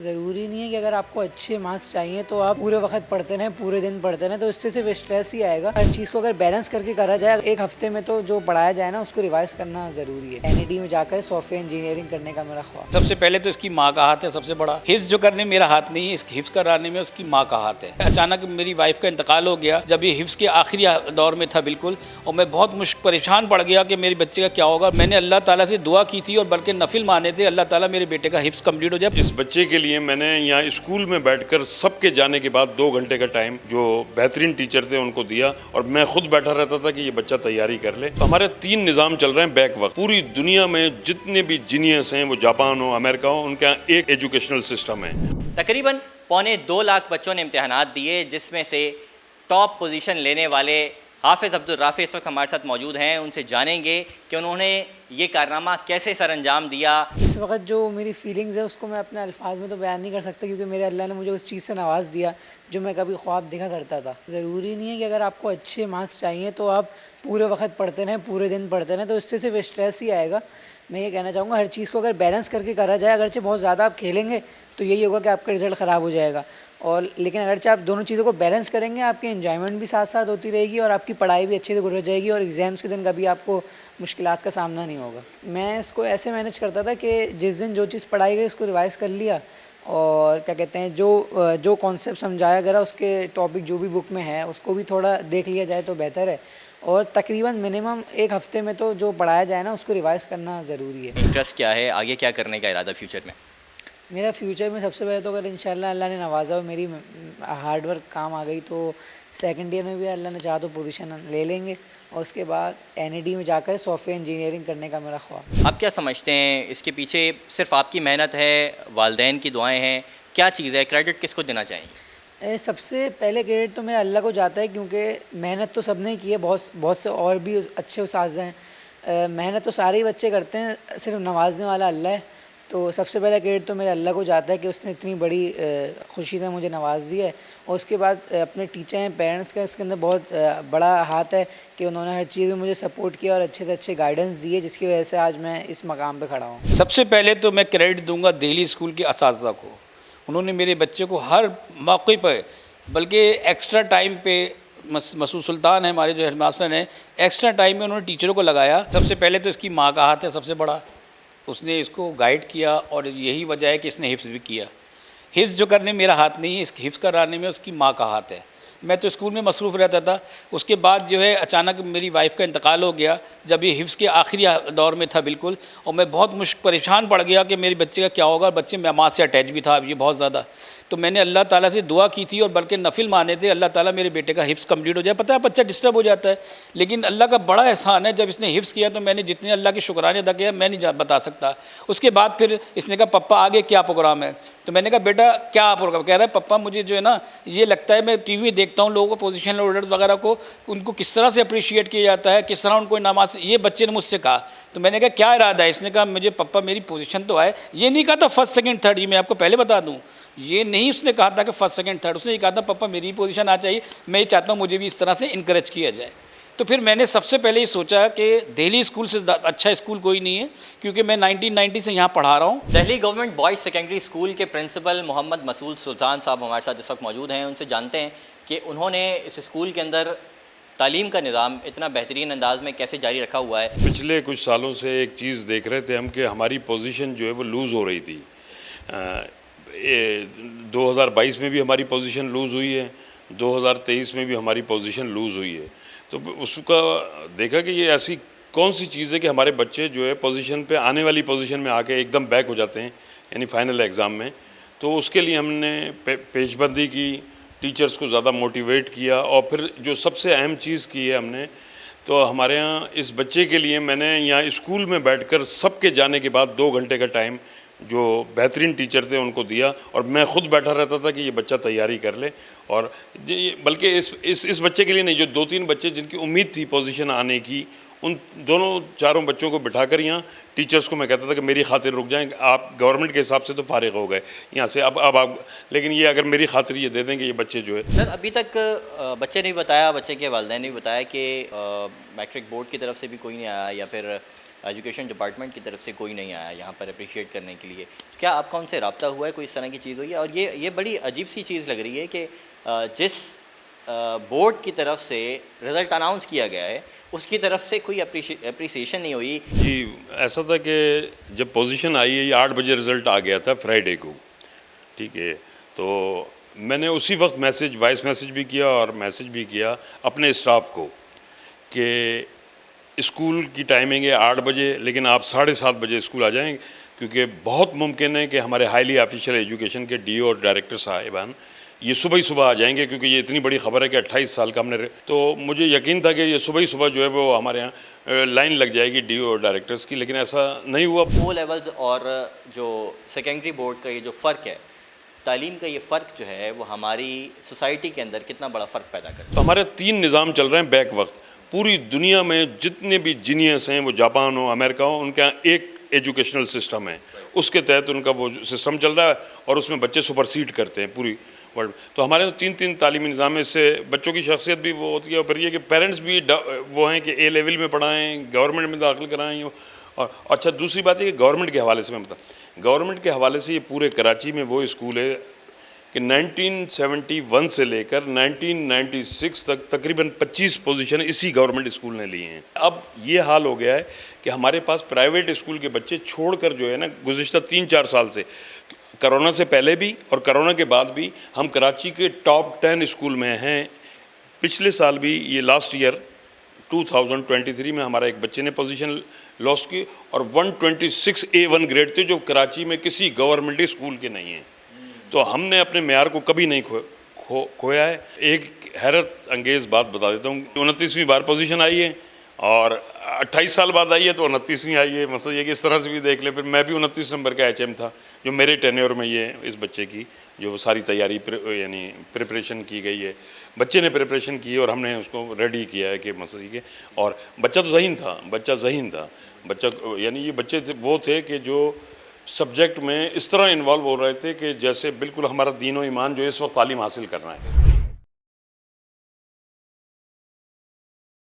ضروری نہیں ہے کہ اگر آپ کو اچھے مارکس چاہیے تو آپ پورے وقت پڑھتے رہیں، پورے دن پڑھتے رہیں، تو اس سے صرف اسٹریس ہی آئے گا۔ ہر چیز کو اگر بیلنس کر کے کرا جائے، ایک ہفتے میں تو جو پڑھایا جائے نا اس کو ریوائز کرنا ضروری ہے۔ NED میں جا کر سافٹ ویئر انجینئرنگ کرنے کا میرا خواہش۔ سب سے پہلے تو اس کی ماں کا ہاتھ ہے، سب سے بڑا حفظ جو کرنے میرا ہاتھ نہیں ہے، اس حفظ کرانے میں اس کی ماں کا ہاتھ ہے۔ اچانک میری وائف کا انتقال ہو گیا جب یہ حفظ کے آخری دور میں تھا بالکل، اور میں بہت پریشان پڑ گیا کہ میرے بچے کا کیا ہوگا۔ میں نے اللہ تعالیٰ سے دعا کی تھی اور بلکہ نفل مانے تھے، اللہ تعالیٰ میرے بیٹے کا حفظ کمپلیٹ ہو جائے۔ اس بچے کے لیے میں نے یہاں اسکول میں بیٹھ کر سب کے جانے کے بعد 2 گھنٹے کا ٹائم جو بہترین ٹیچر تھے ان کو دیا، اور میں خود بیٹھا رہتا تھا کہ یہ بچہ تیاری کر لے۔ ہمارے 3 نظام چل رہے ہیں بیک وقت۔ پوری دنیا میں جتنے بھی جینیس ہیں، وہ جاپان ہو، امریکہ ہو، ان کا ایک ایجوکیشنل سسٹم ہے۔ تقریباً 2.25 لاکھ بچوں نے امتحانات دیے، جس میں سے ٹاپ پوزیشن لینے والے حافظ عبدالرافع اس وقت ہمارے ساتھ موجود ہیں۔ ان سے جانیں گے کہ انہوں نے یہ کارنامہ کیسے سر انجام دیا۔ اس وقت جو میری فیلنگز ہے اس کو میں اپنے الفاظ میں تو بیان نہیں کر سکتا، کیونکہ میرے اللہ نے مجھے اس چیز سے نواز دیا جو میں کبھی خواب دیکھا کرتا تھا۔ ضروری نہیں ہے کہ اگر آپ کو اچھے مارکس چاہیے تو آپ پورے وقت پڑھتے رہیں، پورے دن پڑھتے رہیں، تو اس سے صرف اسٹریس ہی آئے گا۔ میں یہ کہنا چاہوں گا ہر چیز کو اگر بیلنس کر کے کرا جائے، اگرچہ بہت زیادہ آپ کھیلیں گے تو یہی ہوگا کہ آپ کا رزلٹ خراب ہو جائے گا، اور لیکن اگرچہ آپ دونوں چیزوں کو بیلنس کریں گے، آپ کی انجوائمنٹ بھی ساتھ ساتھ ہوتی رہے گی اور آپ کی پڑھائی بھی اچھے سے گزر جائے گی، اور ایگزامس کے دن کبھی آپ کو مشکلات کا سامنا نہیں ہوگا۔ میں اس کو ایسے مینیج کرتا تھا کہ جس دن جو چیز پڑھائی گئی اس کو ریوائز کر لیا، اور کیا کہتے ہیں جو کانسیپٹ سمجھایا گیا اس کے ٹاپک جو بھی بک میں ہے اس کو بھی تھوڑا دیکھ لیا جائے تو بہتر ہے، اور تقریباً منیمم ایک ہفتے میں تو جو پڑھایا جائے نا اس کو ریوائز کرنا ضروری ہے۔ انٹرسٹ کیا ہے، آگے کیا کرنے کا ارادہ فیوچر میں؟ میرا فیوچر میں سب سے پہلے تو اگر انشاءاللہ اللہ نے نوازا اور میری ہارڈ ورک کام آ گئی تو سیکنڈ ایئر میں بھی اللہ نے چاہا تو پوزیشن لے لیں گے، اور اس کے بعد NED میں جا کر سافٹ ویئر انجینئرنگ کرنے کا میرا خواہش۔ آپ کیا سمجھتے ہیں اس کے پیچھے صرف آپ کی محنت ہے، والدین کی دعائیں ہیں، کیا چیز ہے، کریڈٹ کس کو دینا چاہیں گے؟ سب سے پہلے کریڈٹ تو میرا اللہ کو جاتا ہے، کیونکہ محنت تو سب نے کی ہے، بہت سے اور بھی اچھے اساتذہ ہیں، محنت تو سارے ہی بچے کرتے ہیں، صرف نوازنے والا اللہ ہے۔ تو سب سے پہلا کریڈٹ تو میرے اللہ کو جاتا ہے کہ اس نے اتنی بڑی خوشی سے مجھے نواز دی ہے، اور اس کے بعد اپنے ٹیچر ہیں، پیرنٹس کا اس کے اندر بہت بڑا ہاتھ ہے کہ انہوں نے ہر چیز میں مجھے سپورٹ کیا اور اچھے سے اچھے گائیڈنس دیے، جس کی وجہ سے آج میں اس مقام پہ کھڑا ہوں۔ سب سے پہلے تو میں کریڈٹ دوں گا دہلی اسکول کے اساتذہ کو۔ انہوں نے میرے بچے کو ہر موقع پہ، بلکہ ایکسٹرا ٹائم پہ، مسعود سلطان ہیں ہمارے جو ہیڈ ماسٹر ہیں، ایکسٹرا ٹائم میں انہوں نے ٹیچروں کو لگایا۔ سب سے پہلے تو اس کی ماں کا ہاتھ ہے، سب سے بڑا، اس نے اس کو گائیڈ کیا، اور یہی وجہ ہے کہ اس نے حفظ بھی کیا۔ حفظ جو کرنے میرا ہاتھ نہیں ہے، اس حفظ کرانے میں اس کی ماں کا ہاتھ ہے۔ میں تو اسکول میں مصروف رہتا تھا، اس کے بعد جو ہے اچانک میری وائف کا انتقال ہو گیا جب یہ حفظ کے آخری دور میں تھا بالکل، اور میں بہت پریشان پڑ گیا کہ میرے بچے کا کیا ہوگا۔ بچے میں ماں سے اٹیچ بھی تھا اب یہ بہت زیادہ، تو میں نے اللہ تعالیٰ سے دعا کی تھی اور بلکہ نفل مانے تھے، اللہ تعالیٰ میرے بیٹے کا حفظ کمپلیٹ ہو جائے۔ پتہ ہے بچہ ڈسٹرب ہو جاتا ہے، لیکن اللہ کا بڑا احسان ہے، جب اس نے حفظ کیا تو میں نے جتنے اللہ کے شکرانے ادا کیا میں نہیں بتا سکتا۔ اس کے بعد پھر اس نے کہا پپا آگے کیا پروگرام ہے، تو میں نے کہا بیٹا کیا پروگرام، کہہ رہا ہے پپا مجھے جو ہے نا یہ لگتا ہے میں ٹی وی دیکھتا ہوں لوگوں کو، پوزیشن ہولڈرز وغیرہ کو، ان کو کس طرح سے اپریشیٹ کیا جاتا ہے، کس طرح ان کو انعامات، یہ بچے نے مجھ سے کہا۔ تو میں نے کہا کیا ارادہ ہے، اس نے کہا مجھے پپا میری پوزیشن تو آئے، یہ نہیں کہا تھا فرسٹ سیکنڈ تھرڈ، یہ میں آپ کو پہلے بتا دوں، یہ نہیں اس نے کہا تھا کہ فرسٹ سیکنڈ تھرڈ، اس نے یہ کہا تھا پپا میری پوزیشن آ چاہیے، میں یہ چاہتا ہوں مجھے بھی اس طرح سے انکریج کیا جائے۔ تو پھر میں نے سب سے پہلے یہ سوچا کہ دہلی اسکول سے اچھا اسکول کوئی نہیں ہے، کیونکہ میں 1990 سے یہاں پڑھا رہا ہوں۔ Delhi government boys secondary school کے پرنسپل محمد مسعود سلطان صاحب ہمارے ساتھ اس وقت موجود ہیں۔ ان سے جانتے ہیں کہ انہوں نے اس اسکول کے اندر تعلیم کا نظام اتنا بہترین انداز میں کیسے جاری رکھا ہوا ہے۔ پچھلے کچھ سالوں سے ایک چیز دیکھ رہے تھے ہم کہ ہماری پوزیشن جو ہے وہ لوز ہو رہی تھی۔ 2022 میں بھی ہماری پوزیشن لوز ہوئی ہے، 2023 میں بھی ہماری پوزیشن لوز ہوئی ہے۔ تو اس کا دیکھا کہ یہ ایسی کون سی چیز ہے کہ ہمارے بچے جو ہے پوزیشن پہ آنے والی پوزیشن میں آ کے ایک دم بیک ہو جاتے ہیں، یعنی فائنل ایگزام میں۔ تو اس کے لیے ہم نے پیش بندی کی، ٹیچرز کو زیادہ موٹیویٹ کیا، اور پھر جو سب سے اہم چیز کی ہے ہم نے، تو ہمارے ہاں اس بچے کے لیے میں نے یہاں اسکول میں بیٹھ کر سب کے جانے کے بعد 2 گھنٹے کا ٹائم جو بہترین ٹیچر تھے ان کو دیا، اور میں خود بیٹھا رہتا تھا کہ یہ بچہ تیاری کر لے۔ اور بلکہ اس بچے کے لیے نہیں، جو 2-3 بچے جن کی امید تھی پوزیشن آنے کی، ان دونوں چاروں بچوں کو بٹھا کر یہاں ٹیچرز کو میں کہتا تھا کہ میری خاطر رک جائیں، آپ گورنمنٹ کے حساب سے تو فارغ ہو گئے یہاں سے، اب آپ لیکن یہ اگر میری خاطر یہ دے دیں کہ یہ بچے جو ہے۔ سر ابھی تک بچے نے بھی بتایا، بچے کے والدین نے بھی بتایا کہ میٹرک بورڈ کی طرف سے بھی کوئی نہیں آیا، یا پھر ایجوکیشن ڈپارٹمنٹ کی طرف سے کوئی نہیں آیا یہاں پر اپریشیٹ کرنے کے لیے. کیا آپ کا ان سے رابطہ ہوا ہے, کوئی اس طرح کی چیز ہوئی ہے؟ اور یہ بڑی عجیب سی چیز لگ رہی ہے کہ جس بورڈ کی طرف سے رزلٹ اناؤنس کیا گیا ہے اس کی طرف سے کوئی اپریسیشن نہیں ہوئی. جی ایسا تھا کہ جب پوزیشن آئی ہے یہ 8 بجے رزلٹ آ گیا تھا فرائیڈے کو, ٹھیک ہے, تو میں نے اسی وقت وائس میسیج بھی کیا اور میسیج بھی کیا اپنے اسٹاف کو کہ اسکول کی ٹائمنگ ہے 8 بجے, لیکن آپ 7:30 بجے اسکول آ جائیں, کیونکہ بہت ممکن ہے کہ ہمارے ہائیلی آفیشیل ایجوکیشن کے ڈی او اور ڈائریکٹر صاحبان یہ صبح ہی صبح آ جائیں گے, کیونکہ یہ اتنی بڑی خبر ہے کہ 28 سال کا ہم نے تو مجھے یقین تھا کہ یہ صبح ہی صبح جو ہے وہ ہمارے یہاں لائن لگ جائے گی ڈی او اور ڈائریکٹرس کی, لیکن ایسا نہیں ہوا. او لیولز اور جو سیکنڈری بورڈ کا یہ جو فرق ہے, تعلیم کا یہ فرق جو ہے وہ ہماری سوسائٹی کے اندر کتنا بڑا فرق پیدا کرتا ہے؟ تو ہمارے 3 نظام چل رہے ہیں بیک وقت. پوری دنیا میں جتنے بھی جینیس ہیں, وہ جاپان ہو امریکہ ہو, ان کے یہاں ایک ایجوکیشنل سسٹم ہے, اس کے تحت ان کا وہ سسٹم چل رہا ہے اور اس میں بچے سپرسیڈ کرتے ہیں پوری ورلڈ. تو ہمارے 3 تعلیمی نظام میں سے بچوں کی شخصیت بھی وہ ہوتی ہے, اور پھر یہ کہ پیرنٹس بھی وہ ہیں کہ اے لیول میں پڑھائیں, گورنمنٹ میں داخل کرائیں. اور اچھا دوسری بات ہے کہ گورنمنٹ کے حوالے سے میں بتاؤں, گورنمنٹ کے حوالے سے یہ پورے کراچی میں وہ اسکول ہے کہ 1971 سے لے کر 1996 تک تقریباً 25 پوزیشن اسی گورنمنٹ اسکول نے لی ہیں. اب یہ حال ہو گیا ہے کہ ہمارے پاس پرائیویٹ اسکول کے بچے چھوڑ کر جو ہے نا گزشتہ 3-4 سال سے, کرونا سے پہلے بھی اور کرونا کے بعد بھی, ہم کراچی کے ٹاپ 10 اسکول میں ہیں. پچھلے سال بھی یہ لاسٹ ایئر 2023 میں ہمارا ایک بچے نے پوزیشن لاس کی, اور 126 A1 گریڈ تھے جو کراچی میں کسی گورنمنٹ اسکول کے نہیں ہیں. تو ہم نے اپنے معیار کو کبھی نہیں کھویا ہے. ایک حیرت انگیز بات بتا دیتا ہوں, 29ویں بار پوزیشن آئی ہے اور 28 سال بعد آئی ہے تو 29ویں آئی ہے. مسئلہ یہ کہ اس طرح سے بھی دیکھ لیں, پھر میں بھی 29 نمبر کا HM تھا جو میرے ٹینیور میں یہ اس بچے کی جو ساری تیاری یعنی پریپریشن کی گئی ہے, بچے نے پریپریشن کی اور ہم نے اس کو ریڈی کیا ہے کہ مسئلہ یہ کہ, اور بچہ تو ذہین تھا, بچہ یعنی یہ بچے وہ تھے کہ جو سبجیکٹ میں اس طرح انوالو ہو رہے تھے کہ جیسے بالکل ہمارا دین و ایمان جو اس وقت تعلیم حاصل کرنا ہے.